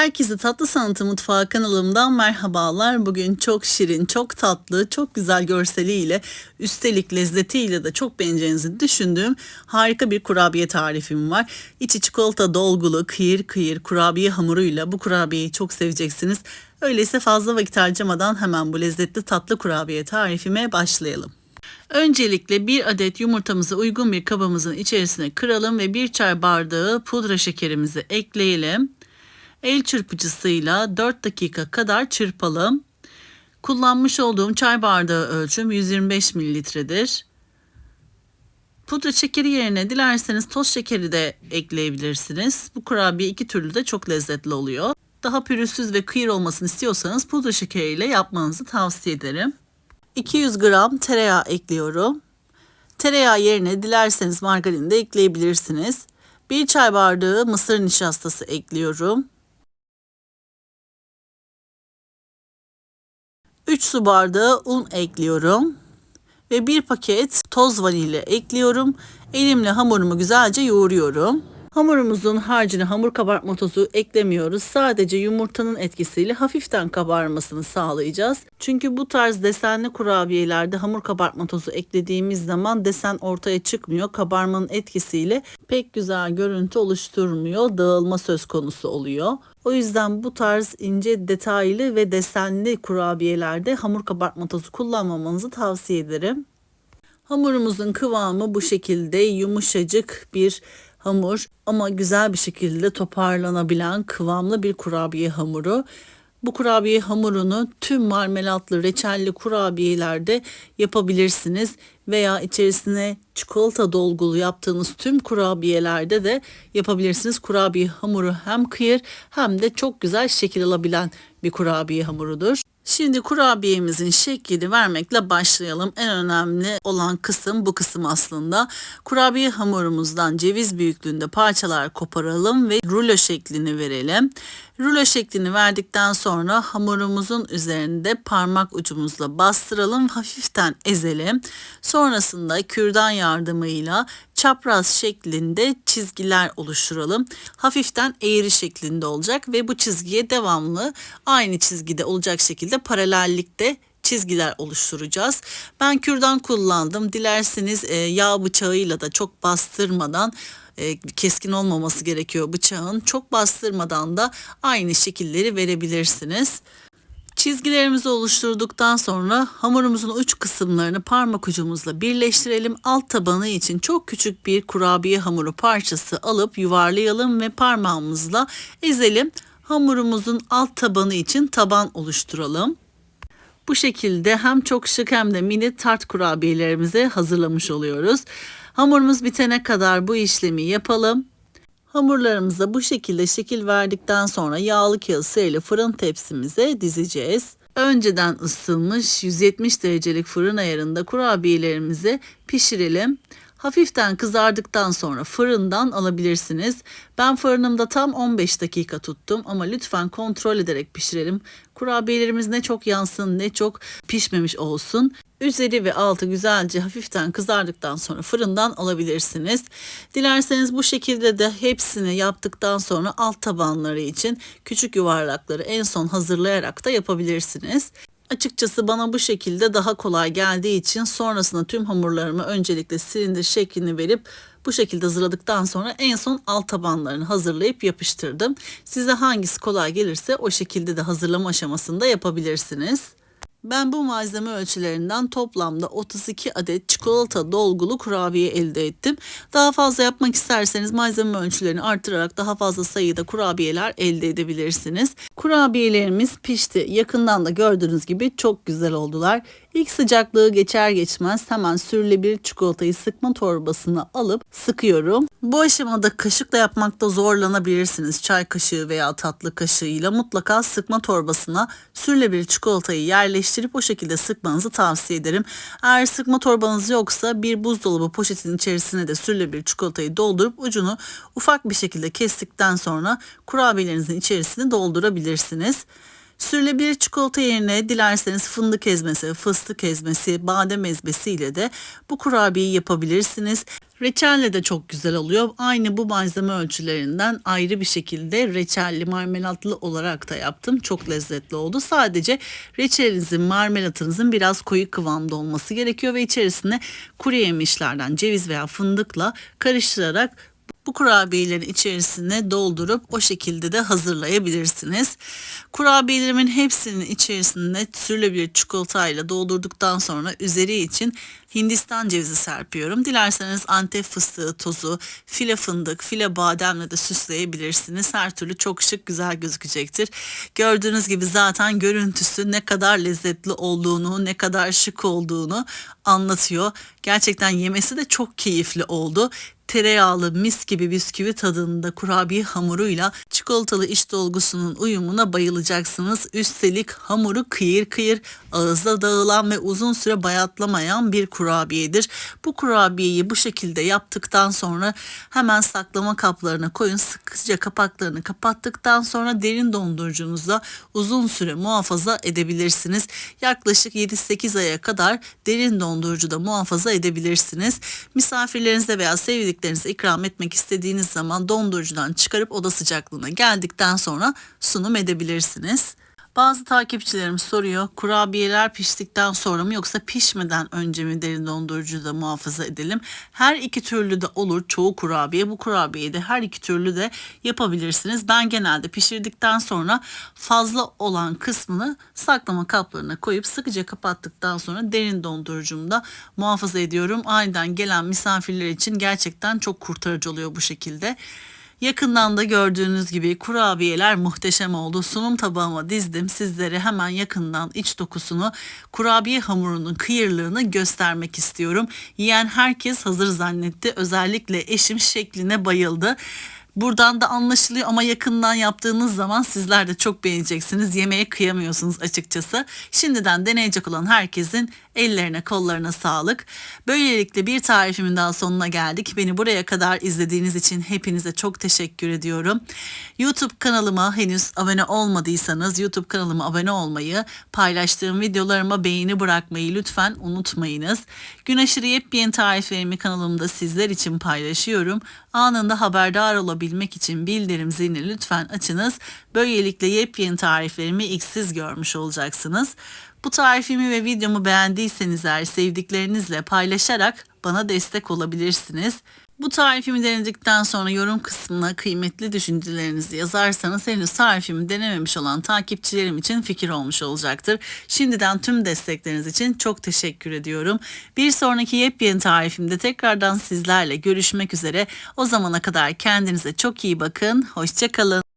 Herkese Tatlı Sanatı Mutfağı kanalımdan merhabalar. Bugün çok şirin, çok tatlı, çok güzel görseliyle, üstelik lezzetiyle de çok beğeneceğinizi düşündüğüm harika bir kurabiye tarifim var. İçi çikolata dolgulu, kıyır kıyır kurabiye hamuruyla bu kurabiyeyi çok seveceksiniz. Öyleyse fazla vakit harcamadan hemen bu lezzetli tatlı kurabiye tarifime başlayalım. Öncelikle bir adet yumurtamızı uygun bir kabımızın içerisine kıralım ve bir çay bardağı pudra şekerimizi ekleyelim. El çırpıcısıyla 4 dakika kadar çırpalım. Kullanmış olduğum çay bardağı ölçüm 125 mililitredir. Pudra şekeri yerine dilerseniz toz şekeri de ekleyebilirsiniz. Bu kurabiye iki türlü de çok lezzetli oluyor. Daha pürüzsüz ve kıyır olmasını istiyorsanız pudra şekeriyle yapmanızı tavsiye ederim. 200 gram tereyağı ekliyorum. Tereyağı yerine dilerseniz margarin de ekleyebilirsiniz. 1 çay bardağı mısır nişastası ekliyorum. 3 su bardağı un ekliyorum ve 1 paket toz vanilya ekliyorum. Elimle hamurumu güzelce yoğuruyorum. Hamurumuzun harcını hamur kabartma tozu eklemiyoruz. Sadece yumurtanın etkisiyle hafiften kabarmasını sağlayacağız. Çünkü bu tarz desenli kurabiyelerde hamur kabartma tozu eklediğimiz zaman desen ortaya çıkmıyor. Kabarmanın etkisiyle pek güzel görüntü oluşturmuyor. Dağılma söz konusu oluyor. O yüzden bu tarz ince detaylı ve desenli kurabiyelerde hamur kabartma tozu kullanmamanızı tavsiye ederim. Hamurumuzun kıvamı bu şekilde yumuşacık bir hamur ama güzel bir şekilde toparlanabilen kıvamlı bir kurabiye hamuru. Bu kurabiye hamurunu tüm marmelatlı, reçelli kurabiyelerde yapabilirsiniz veya içerisine çikolata dolgulu yaptığınız tüm kurabiyelerde de yapabilirsiniz. Kurabiye hamuru hem kıyır hem de çok güzel şekil alabilen bir kurabiye hamurudur. Şimdi kurabiyemizin şeklini vermekle başlayalım. En önemli olan kısım bu kısım aslında. Kurabiye hamurumuzdan ceviz büyüklüğünde parçalar koparalım ve rulo şeklini verelim. Rulo şeklini verdikten sonra hamurumuzun üzerinde parmak ucumuzla bastıralım, hafiften ezelim. Sonrasında kürdan yardımıyla çapraz şeklinde çizgiler oluşturalım. Hafiften eğri şeklinde olacak ve bu çizgiye devamlı aynı çizgide olacak şekilde paralellikte çizgiler oluşturacağız. Ben kürdan kullandım. Dilerseniz yağ bıçağıyla da çok bastırmadan, keskin olmaması gerekiyor bıçağın. Çok bastırmadan da aynı şekilleri verebilirsiniz. Çizgilerimizi oluşturduktan sonra hamurumuzun uç kısımlarını parmak ucumuzla birleştirelim. Alt tabanı için çok küçük bir kurabiye hamuru parçası alıp yuvarlayalım ve parmağımızla ezelim. Hamurumuzun alt tabanı için taban oluşturalım. Bu şekilde hem çok şık hem de mini tart kurabiyelerimizi hazırlamış oluyoruz. Hamurumuz bitene kadar bu işlemi yapalım. Hamurlarımıza bu şekilde şekil verdikten sonra yağlı kağıt serili fırın tepsimize dizeceğiz. Önceden ısıtılmış 170 derecelik fırın ayarında kurabiyelerimizi pişirelim. Hafiften kızardıktan sonra fırından alabilirsiniz. Ben fırınımda tam 15 dakika tuttum ama lütfen kontrol ederek pişirelim. Kurabiyelerimiz ne çok yansın ne çok pişmemiş olsun. Üzeri ve altı güzelce hafiften kızardıktan sonra fırından alabilirsiniz. Dilerseniz bu şekilde de hepsini yaptıktan sonra alt tabanları için küçük yuvarlakları en son hazırlayarak da yapabilirsiniz. Açıkçası bana bu şekilde daha kolay geldiği için sonrasında tüm hamurlarımı öncelikle silindir şeklini verip bu şekilde hazırladıktan sonra en son alt tabanlarını hazırlayıp yapıştırdım. Size hangisi kolay gelirse o şekilde de hazırlama aşamasında yapabilirsiniz. Ben bu malzeme ölçülerinden toplamda 32 adet çikolata dolgulu kurabiye elde ettim. Daha fazla yapmak isterseniz malzeme ölçülerini artırarak daha fazla sayıda kurabiyeler elde edebilirsiniz. Kurabiyelerimiz pişti. Yakından da gördüğünüz gibi çok güzel oldular. İlk sıcaklığı geçer geçmez hemen sürülebilir çikolatayı sıkma torbasına alıp sıkıyorum. Bu aşamada kaşıkla yapmakta zorlanabilirsiniz. Çay kaşığı veya tatlı kaşığıyla mutlaka sıkma torbasına sürülebilir çikolatayı yerleştirip o şekilde sıkmanızı tavsiye ederim. Eğer sıkma torbanız yoksa bir buzdolabı poşetin içerisine de sürülebilir çikolatayı doldurup ucunu ufak bir şekilde kestikten sonra kurabiyelerinizin içerisine doldurabilirsiniz. Sürülebilir çikolata yerine dilerseniz fındık ezmesi, fıstık ezmesi, badem ezmesi ile de bu kurabiyeyi yapabilirsiniz. Reçelle de çok güzel oluyor. Aynı bu malzeme ölçülerinden ayrı bir şekilde reçelli, marmelatlı olarak da yaptım. Çok lezzetli oldu. Sadece reçelinizin, marmelatınızın biraz koyu kıvamda olması gerekiyor ve içerisine kuru yemişlerden ceviz veya fındıkla karıştırarak bu kurabiyelerin içerisine doldurup o şekilde de hazırlayabilirsiniz. Kurabiyelerimin hepsinin içerisine sürülebilir çikolatayla doldurduktan sonra üzeri için Hindistan cevizi serpiyorum. Dilerseniz Antep fıstığı tozu, file fındık, file bademle de süsleyebilirsiniz. Her türlü çok şık, güzel gözükecektir. Gördüğünüz gibi zaten görüntüsü ne kadar lezzetli olduğunu, ne kadar şık olduğunu anlatıyor. Gerçekten yemesi de çok keyifli oldu. Tereyağlı mis gibi bisküvi tadında kurabiye hamuruyla çikolatalı iç dolgusunun uyumuna bayılacaksınız. Üstelik hamuru kıyır kıyır, ağızda dağılan ve uzun süre bayatlamayan bir kurabiyedir. Bu kurabiyeyi bu şekilde yaptıktan sonra hemen saklama kaplarına koyun. Sıkıca kapaklarını kapattıktan sonra derin dondurucunuzda uzun süre muhafaza edebilirsiniz. Yaklaşık 7-8 aya kadar derin dondurucuda muhafaza edebilirsiniz. Misafirlerinize veya sevdiklerinize ikram etmek istediğiniz zaman dondurucudan çıkarıp oda sıcaklığına geldikten sonra sunum edebilirsiniz. Bazı takipçilerim soruyor, kurabiyeler piştikten sonra mı yoksa pişmeden önce mi derin dondurucuda muhafaza edelim? Her iki türlü de olur. Çoğu kurabiye, bu kurabiyeyi de her iki türlü de yapabilirsiniz. Ben genelde pişirdikten sonra fazla olan kısmını saklama kaplarına koyup sıkıca kapattıktan sonra derin dondurucumda muhafaza ediyorum. Aniden gelen misafirler için gerçekten çok kurtarıcı oluyor bu şekilde. Yakından da gördüğünüz gibi kurabiyeler muhteşem oldu. Sunum tabağıma dizdim. Sizlere hemen yakından iç dokusunu, kurabiye hamurunun kıyırlığını göstermek istiyorum. Yiyen herkes hazır zannetti. Özellikle eşim şekline bayıldı. Buradan da anlaşılıyor ama yakından yaptığınız zaman sizler de çok beğeneceksiniz. Yemeğe kıyamıyorsunuz açıkçası. Şimdiden deneyecek olan herkesin ellerine kollarına sağlık. Böylelikle bir tarifimin daha sonuna geldik. Beni buraya kadar izlediğiniz için hepinize çok teşekkür ediyorum. YouTube kanalıma henüz abone olmadıysanız YouTube kanalıma abone olmayı, paylaştığım videolarıma beğeni bırakmayı lütfen unutmayınız. Gün aşırı yepyeni tariflerimi kanalımda sizler için paylaşıyorum. Anında haberdar olabilmek için bildirim zilini lütfen açınız. Böylelikle yepyeni tariflerimi ilk siz görmüş olacaksınız. Bu tarifimi ve videomu beğendiyseniz eğer sevdiklerinizle paylaşarak bana destek olabilirsiniz. Bu tarifimi denedikten sonra yorum kısmına kıymetli düşüncelerinizi yazarsanız henüz tarifimi denememiş olan takipçilerim için fikir olmuş olacaktır. Şimdiden tüm destekleriniz için çok teşekkür ediyorum. Bir sonraki yepyeni tarifimde tekrardan sizlerle görüşmek üzere. O zamana kadar kendinize çok iyi bakın. Hoşça kalın.